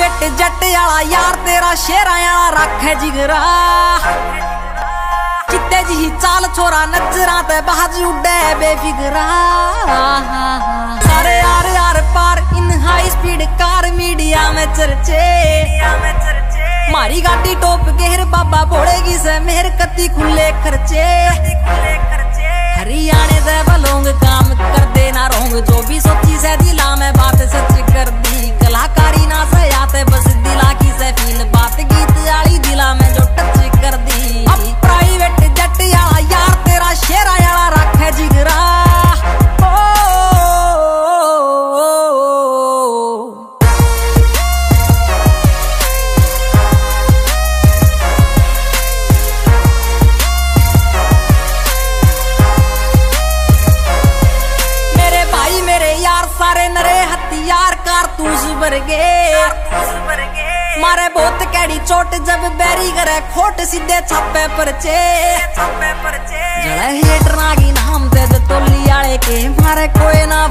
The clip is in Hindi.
प्राइवेट जट आला यार तेरा शेरा आला रखे जिगरा चित्ते जी चाल छोरा नजरा ते बाज उड़े बेफिकरा सारे यार यार पार इन हाई स्पीड कार मीडिया में चर्चे मारी गाड़ी टॉप गेर बाबा बोलेगी से मेहर कती खुले खर्चे हरियाणे से बलोंग काम कर देना रोंग जो भी सोची से दिला में बात सच कर दी कलाकारी ना से आते बस दिला की से फील बात गीत आली दिला में जो टच कर दी अब प्राइवेट जट आला यार तेरा शेरा आला रखे जिगरा सारे नरे हथियार कारतूस भरगे मारे बहुत कैडी चोट जब बैरी करे खोट सीधे छापे परचे जड़े हेटर नागी नाम दे तोली आले के मारे कोई ना